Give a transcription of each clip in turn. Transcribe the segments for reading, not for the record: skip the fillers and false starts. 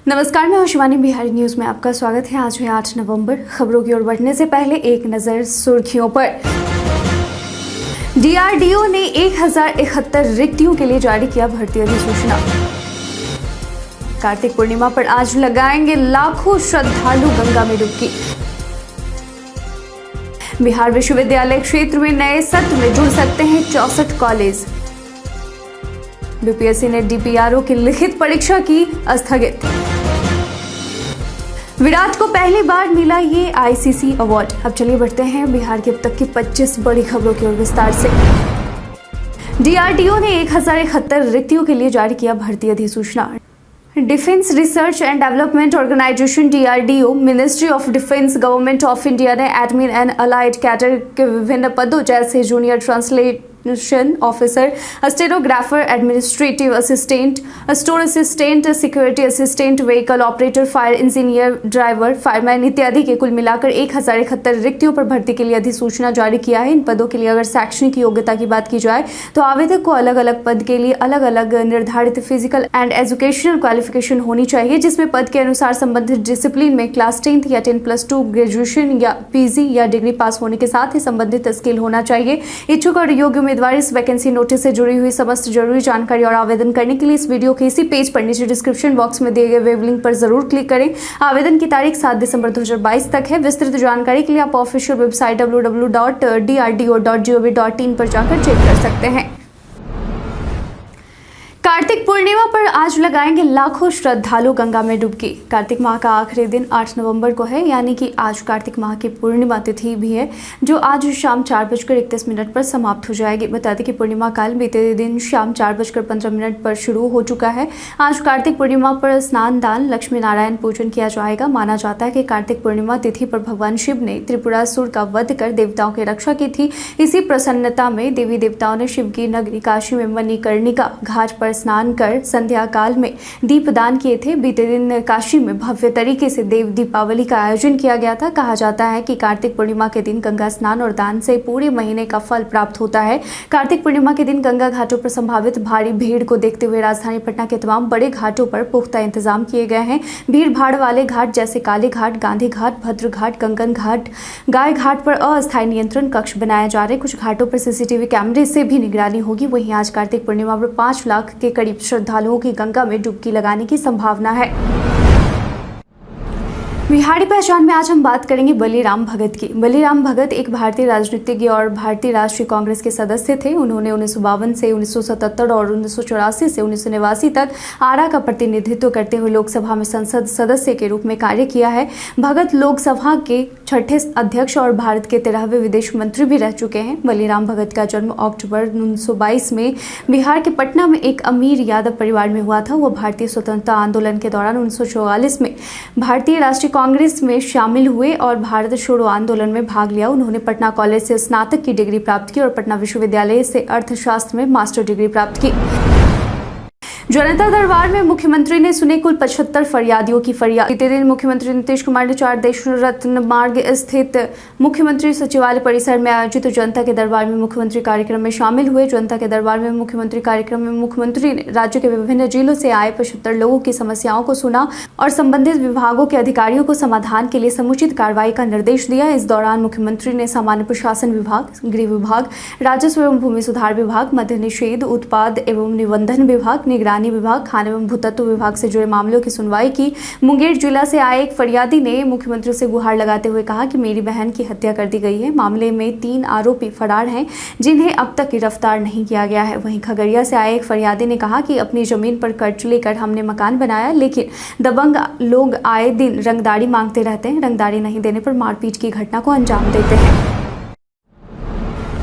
नमस्कार, मैं शिवानी। बिहारी न्यूज में आपका स्वागत है। आज है 8 नवंबर। खबरों की ओर बढ़ने से पहले एक नजर सुर्खियों पर। डीआरडीओ ने 1071 रिक्तियों के लिए जारी किया भर्ती अधिसूचना। कार्तिक पूर्णिमा पर आज लगाएंगे लाखों श्रद्धालु गंगा में डुबकी। बिहार विश्वविद्यालय क्षेत्र में नए सत्र में जुड़ सकते हैं 64 कॉलेज। बीपीएससी ने डीपीआरओ की लिखित परीक्षा की स्थगित। विराट को पहली बार मिला ये आईसीसी अवार्ड। अब चलिए बढ़ते हैं बिहार की अब तक की 25 बड़ी खबरों की ओर विस्तार से। डीआरडीओ ने 1071 रिक्तियों के लिए जारी किया भर्ती अधिसूचना। Defence research and development organisation DRDO, ministry of defence, government of India ने एडमिन एंड अलाइड कैडर के विभिन्न पदों जैसे junior translation officer, stenographer, administrative assistant, store assistant, security assistant, vehicle operator, fire engineer, driver, fireman इत्यादि के कुल मिलाकर 1071 रिक्तियों पर भर्ती के लिए अधिसूचना जारी किया है। इन पदों के लिए अगर शैक्षणिक योग्यता की बात की जाए तो आवेदक को अलग अलग पद के लिए अलग अलग निर्धारित फिजिकल एंड एजुकेशनल क्वालिफिकेशन होनी चाहिए, जिसमें पद के अनुसार संबंधित डिसिप्लिन में क्लास 10th या 10+2 ग्रेजुएशन या पीजी या डिग्री पास होने के साथ ही संबंधित स्किल होना चाहिए। इच्छुक और योग्य उम्मीदवार इस वैकेंसी नोटिस से जुड़ी हुई समस्त जरूरी जानकारी और आवेदन करने के लिए इस वीडियो के इसी पेज पर नीचे डिस्क्रिप्शन बॉक्स में दिए गए वेब लिंक पर जरूर क्लिक करें। आवेदन की तारीख 7 दिसंबर 2022 तक है। विस्तृत जानकारी के लिए आप ऑफिशियल वेबसाइट www.drdo.gov.in पर जाकर चेक कर सकते हैं। कार्तिक पूर्णिमा पर आज लगाएंगे लाखों श्रद्धालु गंगा में डुबकी। कार्तिक माह का आखिरी दिन 8 नवंबर को है, यानी कि आज कार्तिक माह की पूर्णिमा तिथि भी है, जो आज शाम 4:31 पर समाप्त हो जाएगी। बता दें कि पूर्णिमा काल बीते दिन शाम 4:15 पर शुरू हो चुका है। आज कार्तिक पूर्णिमा पर स्नान दान, लक्ष्मी नारायण पूजन किया जाएगा। माना जाता है कि कार्तिक पूर्णिमा तिथि पर भगवान शिव ने त्रिपुरासुर का वध कर देवताओं की रक्षा की थी। इसी प्रसन्नता में देवी देवताओं ने शिव की नगरी काशी में मणिकर्णिका घाट पर स्नान कर संध्या काल में दीपदान किए थे। बीते दिन काशी में भव्य तरीके से देव दीपावली का आयोजन किया गया था। कहा जाता है कि कार्तिक पूर्णिमा के दिन गंगा स्नान और दान से पूरे महीने का फल प्राप्त होता है। कार्तिक पूर्णिमा के दिन गंगा घाटों पर संभावित भारी भीड़ को देखते हुए राजधानी पटना के तमाम बड़े घाटों पर पुख्ता इंतजाम किए गए हैं। भीड़ भाड़ वाले घाट जैसे काली घाट, गांधी घाट, भद्र घाट, कंगन घाट, गाय घाट पर अस्थायी नियंत्रण कक्ष बनाए जा रहे। कुछ घाटों पर सीसीटीवी कैमरे से भी निगरानी होगी। वहीं आज कार्तिक पूर्णिमा पर 5 लाख के करीब श्रद्धालुओं की गंगा में डुबकी लगाने की संभावना है। बिहारी पहचान में आज हम बात करेंगे बलीराम भगत की। बलीराम भगत एक भारतीय राजनीतिज्ञ और भारतीय राष्ट्रीय कांग्रेस के सदस्य थे। उन्होंने 1952 से 1977 और 1984 से 1989 तक आरा का प्रतिनिधित्व करते हुए लोकसभा में संसद सदस्य के रूप में कार्य किया है। भगत लोकसभा के 6ठे अध्यक्ष और भारत के 13वें विदेश मंत्री भी रह चुके हैं। बलीराम भगत का जन्म अक्टूबर 1922 में बिहार के पटना में एक अमीर यादव परिवार में हुआ था। वह भारतीय स्वतंत्रता आंदोलन के दौरान 1944 में भारतीय राष्ट्रीय कांग्रेस में शामिल हुए और भारत छोड़ो आंदोलन में भाग लिया। उन्होंने पटना कॉलेज से स्नातक की डिग्री प्राप्त की और पटना विश्वविद्यालय से अर्थशास्त्र में मास्टर डिग्री प्राप्त की। जनता दरबार में मुख्यमंत्री ने सुने कुल 75 फरियादियों की फरियाद। बीते दिन मुख्यमंत्री नीतीश कुमार ने 4 देश रत्न मार्ग स्थित मुख्यमंत्री सचिवालय परिसर में आयोजित जनता के दरबार में मुख्यमंत्री कार्यक्रम में शामिल हुए। जनता के दरबार में मुख्यमंत्री कार्यक्रम में मुख्यमंत्री ने राज्य के विभिन्न जिलों से आए 75 लोगों की समस्याओं को सुना और संबंधित विभागों के अधिकारियों को समाधान के लिए समुचित कार्रवाई का निर्देश दिया। इस दौरान मुख्यमंत्री ने सामान्य प्रशासन विभाग, गृह विभाग, राजस्व एवं भूमि सुधार विभाग, मद्य निषेध, उत्पाद एवं निबंधन विभाग, निगरानी विभाग, खान एवं भूतत्व विभाग से जुड़े मामलों की सुनवाई की। मुंगेर जिला से आए एक फरियादी ने मुख्यमंत्री से गुहार लगाते हुए कहा कि मेरी बहन की हत्या कर दी गई है। मामले में 3 आरोपी फरार हैं, जिन्हें अब तक गिरफ्तार नहीं किया गया है। वहीं खगड़िया से आए एक फरियादी ने कहा कि अपनी जमीन पर कर्ज लेकर हमने मकान बनाया, लेकिन दबंग लोग आए दिन रंगदारी मांगते रहते हैं। रंगदारी नहीं देने पर मारपीट की घटना को अंजाम देते हैं।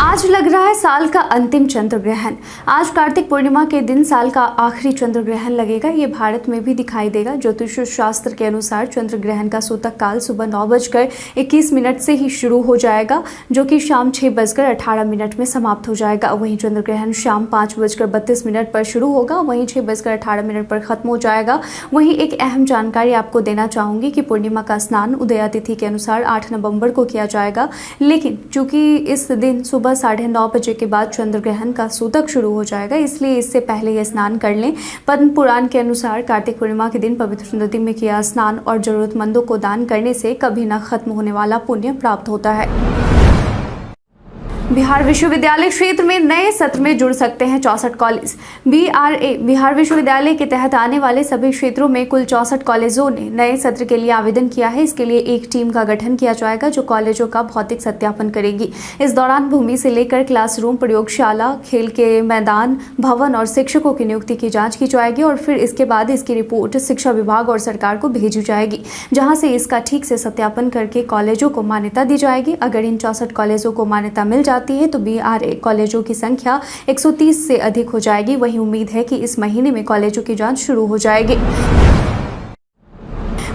आज लग रहा है साल का अंतिम चंद्र ग्रहण। आज कार्तिक पूर्णिमा के दिन साल का आखिरी चंद्र ग्रहण लगेगा। ये भारत में भी दिखाई देगा। ज्योतिष शास्त्र के अनुसार चंद्र ग्रहण का सूतक काल सुबह 9:21 से ही शुरू हो जाएगा, जो कि शाम 6:18 में समाप्त हो जाएगा। वहीं चंद्र ग्रहण शाम 5:32 पर शुरू होगा, वहीं 6:18 पर खत्म हो जाएगा। वहीं एक अहम जानकारी आपको देना चाहूंगी कि पूर्णिमा का स्नान उदया तिथि के अनुसार 8 नवंबर को किया जाएगा, लेकिन चूंकि इस दिन सुबह 9:30 बजे के बाद चंद्र ग्रहण का सूतक शुरू हो जाएगा, इसलिए इससे पहले ये स्नान कर लें। पद्म पुराण के अनुसार कार्तिक पूर्णिमा के दिन पवित्र नदी में किया स्नान और जरूरतमंदों को दान करने से कभी न खत्म होने वाला पुण्य प्राप्त होता है। बिहार विश्वविद्यालय क्षेत्र में नए सत्र में जुड़ सकते हैं 64 कॉलेज। BRA बिहार विश्वविद्यालय के तहत आने वाले सभी क्षेत्रों में कुल 64 कॉलेजों ने नए सत्र के लिए आवेदन किया है। इसके लिए एक टीम का गठन किया जाएगा जो कॉलेजों का भौतिक सत्यापन करेगी। इस दौरान भूमि से लेकर क्लासरूम, प्रयोगशाला, खेल के मैदान, भवन और शिक्षकों की नियुक्ति की जाँच की जाएगी और फिर इसके बाद इसकी रिपोर्ट शिक्षा विभाग और सरकार को भेजी जाएगी, जहाँ से इसका ठीक से सत्यापन करके कॉलेजों को मान्यता दी जाएगी। अगर इन 64 कॉलेजों को मान्यता मिल जाती है तो BRA कॉलेजों की संख्या 130 से अधिक हो जाएगी। वहीं उम्मीद है कि इस महीने में कॉलेजों की जांच शुरू हो जाएगी।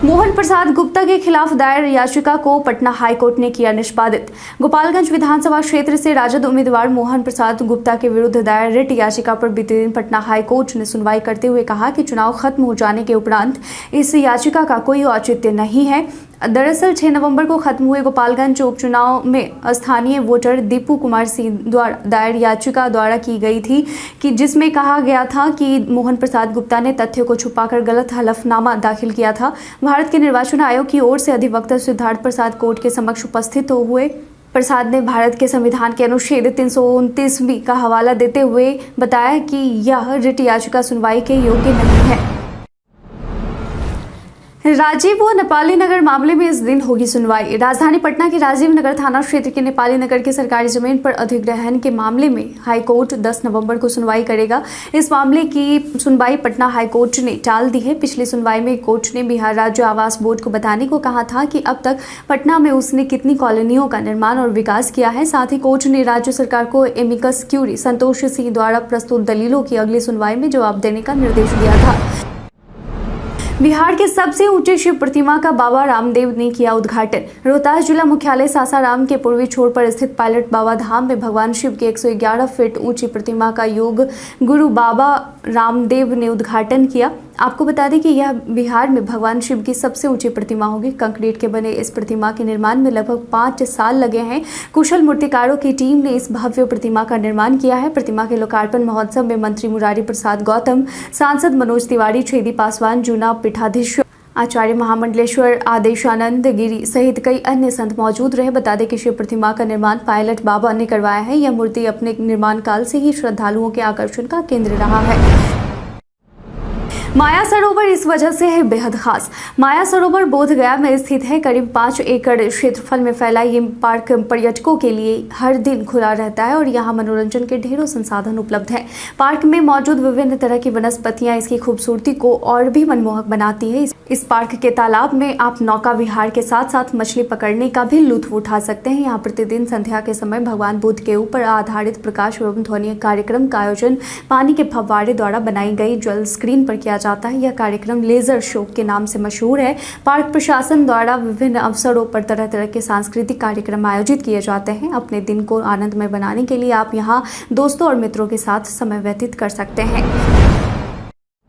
मोहन प्रसाद गुप्ता के खिलाफ दायर याचिका को पटना हाईकोर्ट ने किया निष्पादित। गोपालगंज विधानसभा क्षेत्र से राजद उम्मीदवार मोहन प्रसाद गुप्ता के विरुद्ध दायर रिट याचिका पर बीते दिन पटना हाईकोर्ट ने सुनवाई करते हुए कहा कि चुनाव खत्म हो जाने के उपरांत इस याचिका का कोई औचित्य नहीं है। दरअसल 6 नवंबर को खत्म हुए गोपालगंज उपचुनाव में स्थानीय वोटर दीपू कुमार सिंह द्वारा दायर याचिका द्वारा की गई थी कि जिसमें कहा गया था कि मोहन प्रसाद गुप्ता ने तथ्यों को छुपाकर गलत हलफनामा दाखिल किया था। भारत के निर्वाचन आयोग की ओर से अधिवक्ता सिद्धार्थ प्रसाद कोर्ट के समक्ष उपस्थित हुए। प्रसाद ने भारत के संविधान के अनुच्छेद 329 का हवाला देते हुए बताया कि यह रिट याचिका सुनवाई के योग्य नहीं है। राजीव व नेपाली नगर मामले में इस दिन होगी सुनवाई। राजधानी पटना के राजीव नगर थाना क्षेत्र के नेपाली नगर की सरकारी जमीन पर अधिग्रहण के मामले में हाईकोर्ट 10 नवंबर को सुनवाई करेगा। इस मामले की सुनवाई पटना हाईकोर्ट ने टाल दी है। पिछली सुनवाई में कोर्ट ने बिहार राज्य आवास बोर्ड को बताने को कहा था कि अब तक पटना में उसने कितनी कॉलोनियों का निर्माण और विकास किया है। साथ ही कोर्ट ने राज्य सरकार को एमिकस क्यूरी संतोष सिंह द्वारा प्रस्तुत दलीलों की अगली सुनवाई में जवाब देने का निर्देश दिया था। बिहार के सबसे ऊंचे शिव प्रतिमा का बाबा रामदेव ने किया उद्घाटन। रोहतास जिला मुख्यालय सासाराम के पूर्वी छोर पर स्थित पायलट बाबा धाम में भगवान शिव की 111 फीट ऊंची प्रतिमा का योग गुरु बाबा रामदेव ने उद्घाटन किया। आपको बता दें कि यह बिहार में भगवान शिव की सबसे ऊंची प्रतिमा होगी। कंक्रीट के बने इस प्रतिमा के निर्माण में लगभग 5 साल लगे हैं। कुशल मूर्तिकारों की टीम ने इस भव्य प्रतिमा का निर्माण किया है। प्रतिमा के लोकार्पण महोत्सव में मंत्री मुरारी प्रसाद गौतम, सांसद मनोज तिवारी, छेदी पासवान, जूना पीठाधीश्वर आचार्य महामंडलेश्वर आदेशानंद गिरी सहित कई अन्य संत मौजूद रहे। बता दें कि शिव प्रतिमा का निर्माण पायलट बाबा ने करवाया है। यह मूर्ति अपने निर्माण काल से ही श्रद्धालुओं के आकर्षण का केंद्र रहा है। माया सरोवर इस वजह से है बेहद खास। माया सरोवर बोधगया में स्थित है। करीब 5 एकड़ क्षेत्रफल में फैला ये पार्क पर्यटकों के लिए हर दिन खुला रहता है और यहाँ मनोरंजन के ढेरों संसाधन उपलब्ध हैं। पार्क में मौजूद विभिन्न तरह की वनस्पतियां इसकी खूबसूरती को और भी मनमोहक बनाती है। इस पार्क के तालाब में आप नौका विहार के साथ साथ मछली पकड़ने का भी लुत्फ उठा सकते हैं। यहाँ प्रतिदिन संध्या के समय भगवान बुद्ध के ऊपर आधारित प्रकाश एवं ध्वनि कार्यक्रम का आयोजन पानी के फव्वारे द्वारा बनाई गई जल स्क्रीन पर किया जाता है। यह कार्यक्रम लेजर शो के नाम से मशहूर है। पार्क प्रशासन द्वारा विभिन्न अवसरों पर तरह तरह के सांस्कृतिक कार्यक्रम आयोजित किए जाते हैं। अपने दिन को आनंदमय बनाने के लिए आप यहाँ दोस्तों और मित्रों के साथ समय व्यतीत कर सकते हैं।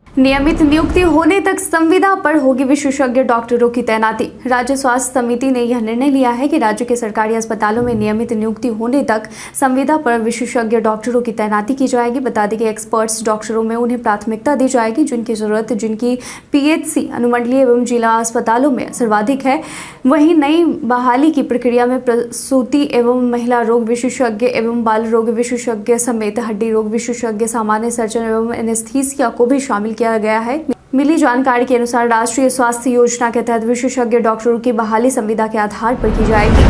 नियमित नियुक्ति होने तक संविदा पर होगी विशेषज्ञ डॉक्टरों की तैनाती। राज्य स्वास्थ्य समिति ने यह निर्णय लिया है कि राज्य के सरकारी अस्पतालों में नियमित नियुक्ति होने तक संविदा पर विशेषज्ञ डॉक्टरों की तैनाती की जाएगी। बता दें कि एक्सपर्ट्स डॉक्टरों में उन्हें प्राथमिकता दी जाएगी जिनकी जरूरत जिनकी PHC अनुमंडलीय एवं जिला अस्पतालों में सर्वाधिक है। वहीं नई बहाली की प्रक्रिया में प्रसूति एवं महिला रोग विशेषज्ञ एवं बाल रोग विशेषज्ञ समेत हड्डी रोग विशेषज्ञ, सामान्य सर्जन एवं एनेस्थीसिया को भी शामिल किया गया है। मिली जानकारी के अनुसार राष्ट्रीय स्वास्थ्य योजना के तहत विशेषज्ञ डॉक्टरों की बहाली संविदा के आधार पर की जाएगी।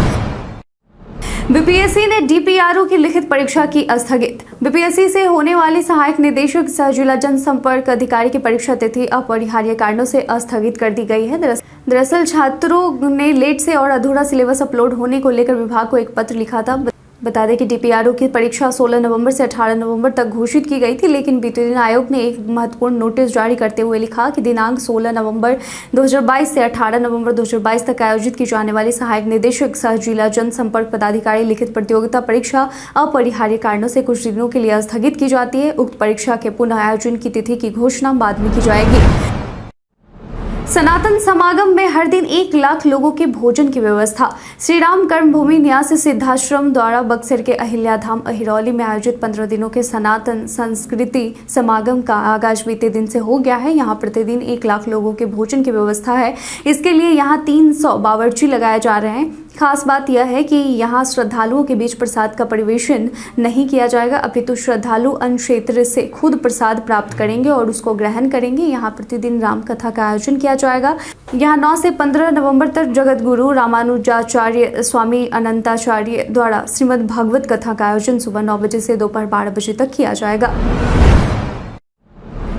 बीपीएससी ने DPRO की लिखित परीक्षा की स्थगित। बीपीएससी से होने वाली सहायक निदेशक सह जिला जनसंपर्क अधिकारी की परीक्षा तिथि अपरिहार्य कारणों से स्थगित कर दी गई है। दरअसल छात्रों ने लेट से और अधूरा सिलेबस अपलोड होने को लेकर विभाग को एक पत्र लिखा था। बता दें कि DPRO की परीक्षा 16 नवंबर से 18 नवंबर तक घोषित की गई थी, लेकिन बीते दिन आयोग ने एक महत्वपूर्ण नोटिस जारी करते हुए लिखा कि दिनांक 16 नवंबर 2022 से 18 नवंबर 2022 तक आयोजित की जाने वाली सहायक निदेशक सह जिला जनसंपर्क पदाधिकारी लिखित प्रतियोगिता परीक्षा अपरिहार्य कारणों से कुछ दिनों के लिए स्थगित की जाती है। उक्त परीक्षा के पुनः आयोजन की तिथि की घोषणा बाद में की जाएगी। सनातन समागम में हर दिन 1 लाख लोगों के भोजन की व्यवस्था। श्री राम कर्मभूमि न्यास सिद्धाश्रम द्वारा बक्सर के अहिल्याधाम अहिरौली में आयोजित 15 दिनों के सनातन संस्कृति समागम का आगाज बीते दिन से हो गया है। यहाँ प्रतिदिन 1 लाख लोगों के भोजन की व्यवस्था है। इसके लिए यहाँ 300 बावर्ची लगाए जा रहे हैं। खास बात यह है कि यहाँ श्रद्धालुओं के बीच प्रसाद का परिवेशन नहीं किया जाएगा, अपितु श्रद्धालु अन्य क्षेत्र से खुद प्रसाद प्राप्त करेंगे और उसको ग्रहण करेंगे। यहाँ प्रतिदिन राम कथा का आयोजन किया जाएगा। यहाँ 9 से 15 नवंबर तक जगत गुरु रामानुजाचार्य स्वामी अनंताचार्य द्वारा श्रीमद् भागवत कथा का आयोजन सुबह 9 बजे से दोपहर 12 बजे तक किया जाएगा।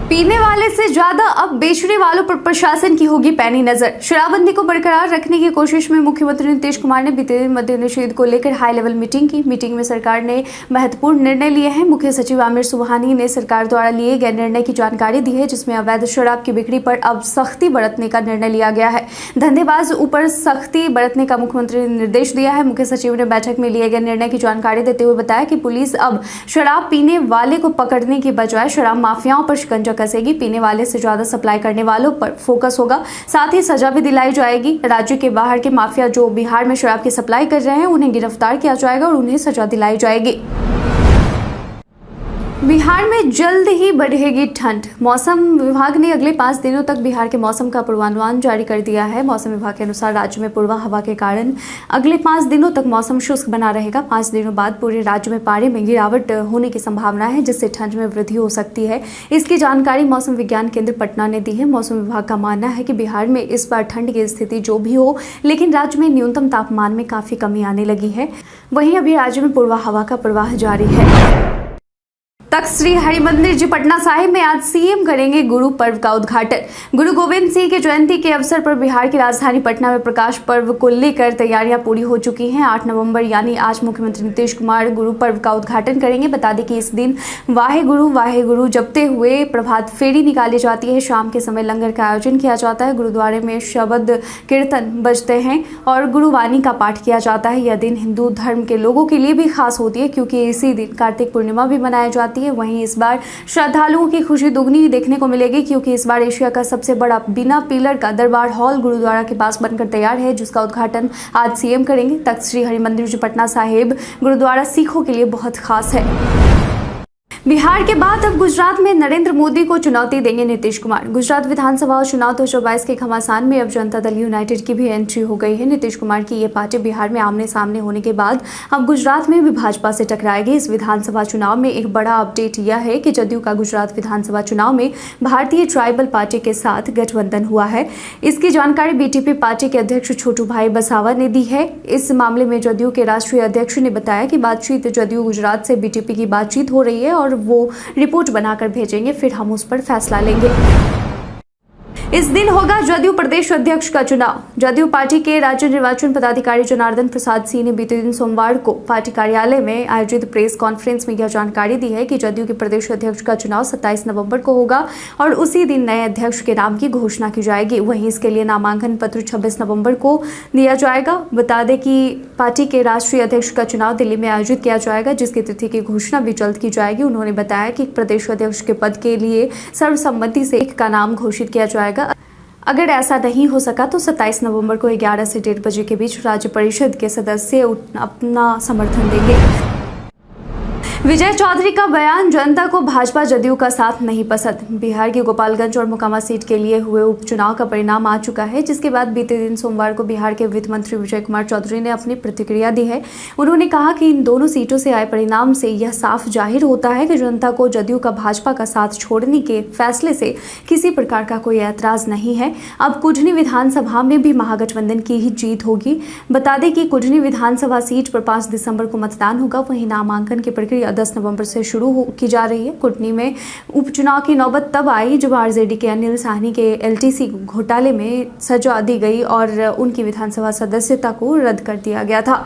पीने वाले से ज्यादा अब बेचने वालों पर प्रशासन की होगी पैनी नजर। शराबबंदी को बरकरार रखने की कोशिश में मुख्यमंत्री नीतीश कुमार ने बीते दिन मद्य निषेध को लेकर हाई लेवल मीटिंग की। मीटिंग में सरकार ने महत्वपूर्ण निर्णय लिए हैं। मुख्य सचिव आमिर सुबहानी ने सरकार द्वारा लिए गए निर्णय की जानकारी दी है, जिसमें अवैध शराब की बिक्री पर अब सख्ती बरतने का निर्णय लिया गया है। धंधेबाज ऊपर सख्ती बरतने का मुख्यमंत्री ने निर्देश दिया है। मुख्य सचिव ने बैठक में लिए गए निर्णय की जानकारी देते हुए बताया कि पुलिस अब शराब पीने वाले को पकड़ने की बजाय शराब माफियाओं पर शिकंजा कसेगी। पीने वाले से ज्यादा सप्लाई करने वालों पर फोकस होगा, साथ ही सजा भी दिलाई जाएगी। राज्य के बाहर के माफिया जो बिहार में शराब की सप्लाई कर रहे हैं, उन्हें गिरफ्तार किया जाएगा और उन्हें सजा दिलाई जाएगी। बिहार में जल्द ही बढ़ेगी ठंड। मौसम विभाग ने अगले 5 दिनों तक बिहार के मौसम का पूर्वानुमान जारी कर दिया है। मौसम विभाग के अनुसार राज्य में पूर्वा हवा के कारण अगले 5 दिनों तक मौसम शुष्क बना रहेगा। 5 दिनों बाद पूरे राज्य में पारे में गिरावट होने की संभावना है, जिससे ठंड में वृद्धि हो सकती है। इसकी जानकारी मौसम विज्ञान केंद्र पटना ने दी है। मौसम विभाग का मानना है कि बिहार में इस बार ठंड की स्थिति जो भी हो, लेकिन राज्य में न्यूनतम तापमान में काफी कमी आने लगी है। वहीं अभी राज्य में पूर्वा हवा का प्रवाह जारी है। तख्त श्री हरिमंदिर जी पटना साहिब में आज सीएम करेंगे गुरु पर्व का उद्घाटन। गुरु गोविंद सिंह की जयंती के अवसर पर बिहार की राजधानी पटना में प्रकाश पर्व को लेकर तैयारियां पूरी हो चुकी हैं। 8 नवंबर यानी आज मुख्यमंत्री नीतीश कुमार गुरु पर्व का उद्घाटन करेंगे। बता दें कि इस दिन वाहे गुरु जपते हुए प्रभात फेरी निकाली जाती है। शाम के समय लंगर का आयोजन किया जाता है। गुरुद्वारे में शब्द कीर्तन बजते हैं और गुरुवाणी का पाठ किया जाता है। यह दिन हिंदू धर्म के लोगों के लिए भी खास होती है, क्योंकि इसी दिन कार्तिक पूर्णिमा भी मनाई जाती है। वहीं इस बार श्रद्धालुओं की खुशी दुगनी देखने को मिलेगी, क्योंकि इस बार एशिया का सबसे बड़ा बिना पिलर का दरबार हॉल गुरुद्वारा के पास बनकर तैयार है, जिसका उद्घाटन आज सीएम करेंगे। तख्त श्री हरिमंदिर जी पटना साहिब गुरुद्वारा सिखों के लिए बहुत खास है। बिहार के बाद अब गुजरात में नरेंद्र मोदी को चुनौती देंगे नीतीश कुमार। गुजरात विधानसभा चुनाव 2022 के घमासान में अब जनता दल यूनाइटेड की भी एंट्री हो गई है। नीतीश कुमार की ये पार्टी बिहार में आमने सामने होने के बाद अब गुजरात में भी भाजपा से टकराएगी। इस विधानसभा चुनाव में एक बड़ा अपडेट यह है कि जदयू का गुजरात विधानसभा चुनाव में भारतीय ट्राइबल पार्टी के साथ गठबंधन हुआ है। इसकी जानकारी बीटीपी पार्टी के अध्यक्ष छोटू भाई बसावा ने दी है। इस मामले में जदयू के राष्ट्रीय अध्यक्ष ने बताया कि बातचीत जदयू गुजरात से बीटीपी की बातचीत हो रही है और वो रिपोर्ट बनाकर भेजेंगे, फिर हम उस पर फैसला लेंगे। इस दिन होगा जदयू प्रदेश अध्यक्ष का चुनाव। जदयू पार्टी के राज्य निर्वाचन पदाधिकारी जनार्दन प्रसाद सिंह ने बीते दिन सोमवार को पार्टी कार्यालय में आयोजित प्रेस कॉन्फ्रेंस में यह जानकारी दी है कि जदयू के प्रदेश अध्यक्ष का चुनाव 27 नवंबर को होगा और उसी दिन नए अध्यक्ष के नाम की घोषणा की जाएगी। वहीं इसके लिए नामांकन पत्र 26 नवंबर को दिया जाएगा। बता दें कि पार्टी के राष्ट्रीय अध्यक्ष का चुनाव दिल्ली में आयोजित किया जाएगा, जिसकी तिथि की घोषणा भी जल्द की जाएगी। उन्होंने बताया कि प्रदेश अध्यक्ष के पद के लिए सर्वसम्मति से एक का नाम घोषित किया जाएगा। अगर ऐसा नहीं हो सका तो 27 नवंबर को 11 से 1:30 बजे के बीच राज्य परिषद के सदस्य अपना समर्थन देंगे। विजय चौधरी का बयान, जनता को भाजपा जदयू का साथ नहीं पसंद। बिहार की गोपालगंज और मोकामा सीट के लिए हुए उपचुनाव का परिणाम आ चुका है, जिसके बाद बीते दिन सोमवार को बिहार के वित्त मंत्री विजय कुमार चौधरी ने अपनी प्रतिक्रिया दी है। उन्होंने कहा कि इन दोनों सीटों से आए परिणाम से यह साफ जाहिर होता है कि जनता को जदयू का भाजपा का साथ छोड़ने के फैसले से किसी प्रकार का कोई ऐतराज नहीं है। अब कुढ़नी विधानसभा में भी महागठबंधन की ही जीत होगी। बता दें कि कुढ़नी विधानसभा सीट पर 5 दिसंबर को मतदान होगा। वहीं नामांकन की प्रक्रिया 10 नवंबर से शुरू की जा रही है। कुटनी में उपचुनाव की नौबत तब आई जब आरजेडी के अनिल साहनी के एलटीसी घोटाले में सजा दी गई और उनकी विधानसभा सदस्यता को रद्द कर दिया गया था।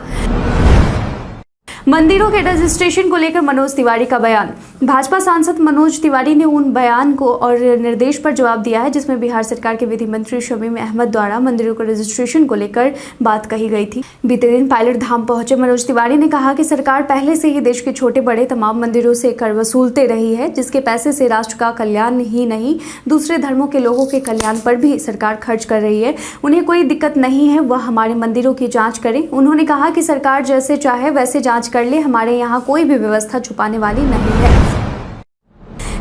मंदिरों के रजिस्ट्रेशन को लेकर मनोज तिवारी का बयान। भाजपा सांसद मनोज तिवारी ने उन बयान को और निर्देश पर जवाब दिया है जिसमें बिहार सरकार के विधि मंत्री शमीम अहमद द्वारा मंदिरों के रजिस्ट्रेशन को लेकर बात कही गई थी। बीते दिन पायलट धाम पहुंचे मनोज तिवारी ने कहा कि सरकार पहले से ही देश के छोटे बड़े तमाम मंदिरों से कर वसूलते रही है, जिसके पैसे से राष्ट्र का कल्याण ही नहीं दूसरे धर्मों के लोगों के कल्याण पर भी सरकार खर्च कर रही है। उन्हें कोई दिक्कत नहीं है, वह हमारे मंदिरों की जांच करें। उन्होंने कहा कि सरकार जैसे चाहे वैसे जांच कर ले, हमारे यहाँ कोई भी व्यवस्था छुपाने वाली नहीं है।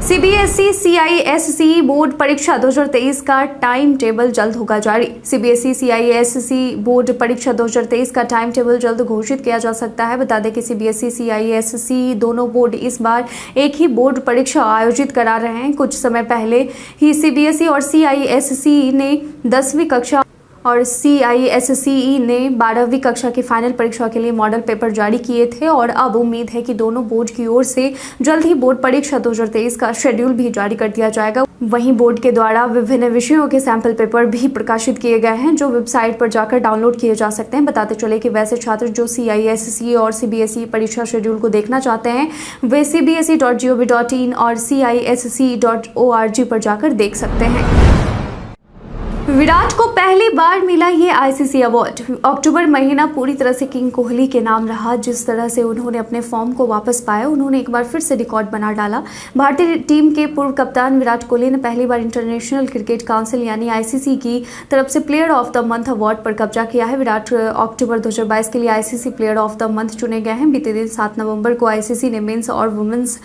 सीबीएसई सीआईएससी बोर्ड परीक्षा 2023 का टाइम टेबल जल्द होगा जारी। सीबीएसई सीआईएससी बोर्ड परीक्षा 2023 का टाइम टेबल जल्द घोषित किया जा सकता है। बता दें कि सीबीएसई सीआईएससी दोनों बोर्ड इस बार एक ही बोर्ड परीक्षा आयोजित करा रहे हैं। कुछ समय पहले ही सीबीएसई और सीआईएससी ने 10वीं कक्षा और सीआईएससीई ने 12वीं कक्षा की फाइनल परीक्षा के लिए मॉडल पेपर जारी किए थे और अब उम्मीद है कि दोनों बोर्ड की ओर से जल्द ही बोर्ड परीक्षा 2023 का शेड्यूल भी जारी कर दिया जाएगा। वहीं बोर्ड के द्वारा विभिन्न विषयों के सैंपल पेपर भी प्रकाशित किए गए हैं जो वेबसाइट पर जाकर डाउनलोड किए जा सकते हैं। बताते चले कि वैसे छात्र जो सीआईएससी और सीबीएसई परीक्षा शेड्यूल को देखना चाहते हैं वे cbse.gov.in और CISC.org पर जाकर देख सकते हैं। विराट को पहली बार मिला ये आईसीसी अवार्ड। अक्टूबर महीना पूरी तरह से किंग कोहली के नाम रहा। जिस तरह से उन्होंने अपने फॉर्म को वापस पाया, उन्होंने एक बार फिर से रिकॉर्ड बना डाला। भारतीय टीम के पूर्व कप्तान विराट कोहली ने पहली बार इंटरनेशनल क्रिकेट काउंसिल यानी आईसीसी की तरफ से player of the month award पर कब्जा किया है। विराट अक्टूबर 2022 के लिए ICC player of the month चुने गए हैं। बीते दिन 7 नवंबर को आईसीसी ने मेंस और women's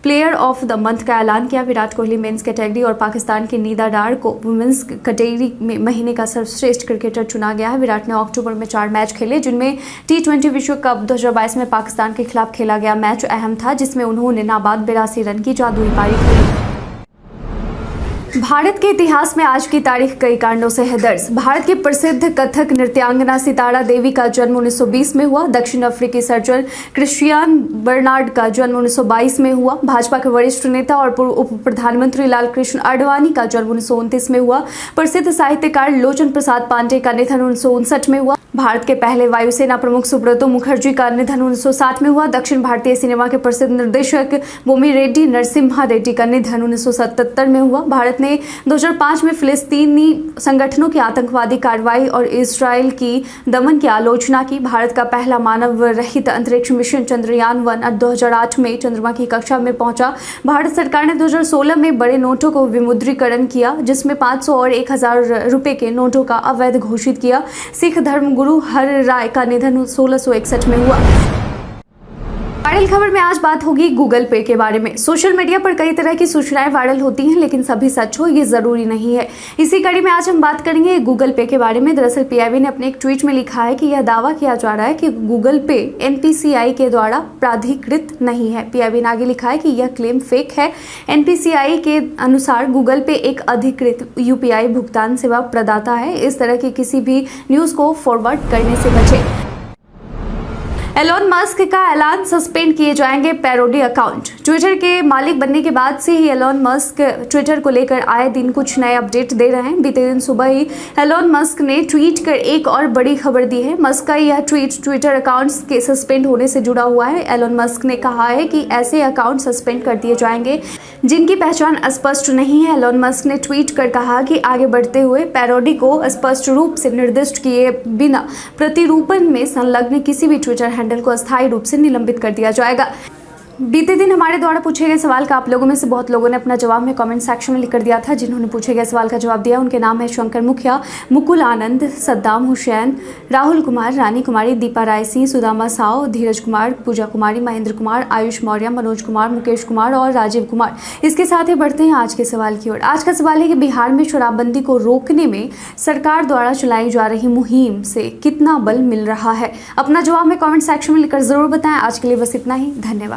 player of the month का ऐलान किया। विराट कोहली मेंस कैटेगरी और पाकिस्तान के नीदा डार को वुमेन्स कैटेगरी में महीने का सर्वश्रेष्ठ क्रिकेटर चुना गया है। विराट ने अक्टूबर में 4 मैच खेले जिनमें T20 विश्व कप 2022 में पाकिस्तान के खिलाफ खेला गया मैच अहम था, जिसमें उन्होंने नाबाद 82 रन की जादुई पारी खेली। भारत के इतिहास में आज की तारीख कई कांडों से है दर्ज। भारत की प्रसिद्ध कथक नृत्यांगना सितारा देवी का जन्म 1920 में हुआ। दक्षिण अफ्रीकी सर्जन क्रिश्चियन बर्नार्ड का जन्म 1922 में हुआ। भाजपा के वरिष्ठ नेता और पूर्व उप प्रधानमंत्री लालकृष्ण आडवाणी का जन्म 1929 में हुआ। प्रसिद्ध साहित्यकार लोचन प्रसाद पांडे का निधन 1959 में हुआ। भारत के पहले वायुसेना प्रमुख सुब्रतो मुखर्जी का निधन 1960 में हुआ। दक्षिण भारतीय सिनेमा के प्रसिद्ध निर्देशक बोमी रेड्डी नरसिम्हा रेड्डी का निधन 1977 में हुआ। भारत ने 2005 में फिलिस्तीनी संगठनों की आतंकवादी कार्रवाई और इजराइल की दमन की आलोचना की। भारत का पहला मानव रहित अंतरिक्ष मिशन चंद्रयान-1 2008 में चंद्रमा की कक्षा में पहुंचा। भारत सरकार ने 2016 में बड़े नोटों को विमुद्रीकरण किया, जिसमें 500 और 1000 रुपए के नोटों का अवैध घोषित किया। सिख धर्म गुरु हर राय का निधन 1661 में हुआ। वायरल खबर में आज बात होगी गूगल पे के बारे में। सोशल मीडिया पर कई तरह की सूचनाएं वायरल होती हैं, लेकिन सभी सच हो ये जरूरी नहीं है। इसी कड़ी में आज हम बात करेंगे गूगल पे के बारे में। दरअसल पीआईबी ने अपने एक ट्वीट में लिखा है कि यह दावा किया जा रहा है कि गूगल पे एनपीसीआई के द्वारा प्राधिकृत नहीं है। पीआईबी ने आगे लिखा है कि यह क्लेम फेक है। एनपीसीआई के अनुसार गूगल पे एक अधिकृत यूपीआई भुगतान सेवा प्रदाता है। इस तरह की किसी भी न्यूज को फॉरवर्ड करने से बचें। एलोन मस्क का ऐलान, सस्पेंड किए जाएंगे पैरोडी अकाउंट। ट्विटर के मालिक बनने के बाद से ही एलोन मस्क ट्विटर को लेकर आए दिन कुछ नए अपडेट दे रहे हैं। बीते दिन सुबह ही एलोन मस्क ने ट्वीट कर एक और बड़ी खबर दी है। मस्क का यह ट्वीट ट्विटर अकाउंट्स के सस्पेंड होने से जुड़ा हुआ है। एलोन मस्क ने कहा है कि ऐसे अकाउंट सस्पेंड कर दिए जाएंगे जिनकी पहचान स्पष्ट नहीं है। एलोन मस्क ने ट्वीट कर कहा कि आगे बढ़ते हुए पैरोडी को स्पष्ट रूप से निर्दिष्ट किए बिना प्रतिरूपण में संलग्न किसी भी ट्विटर हैंडल को अस्थायी रूप से निलंबित कर दिया जाएगा। बीते दिन हमारे द्वारा पूछे गए सवाल का आप लोगों में से बहुत लोगों ने अपना जवाब में कमेंट सेक्शन में लिखकर दिया था। जिन्होंने पूछे गए सवाल का जवाब दिया उनके नाम है शंकर मुखिया, मुकुल आनंद, सद्दाम हुसैन, राहुल कुमार, रानी कुमारी, दीपा राय सिंह, सुदामा साव, धीरज कुमार, पूजा कुमारी, महेंद्र कुमार, आयुष मौर्य, मनोज कुमार, मुकेश कुमार और राजीव कुमार। इसके साथ ही बढ़ते हैं आज के सवाल की ओर। आज का सवाल है कि बिहार में शराबबंदी को रोकने में सरकार द्वारा चलाई जा रही मुहिम से कितना बल मिल रहा है। अपना जवाब में कॉमेंट सेक्शन में लिखकर जरूर बताएं। आज के लिए बस इतना ही, धन्यवाद।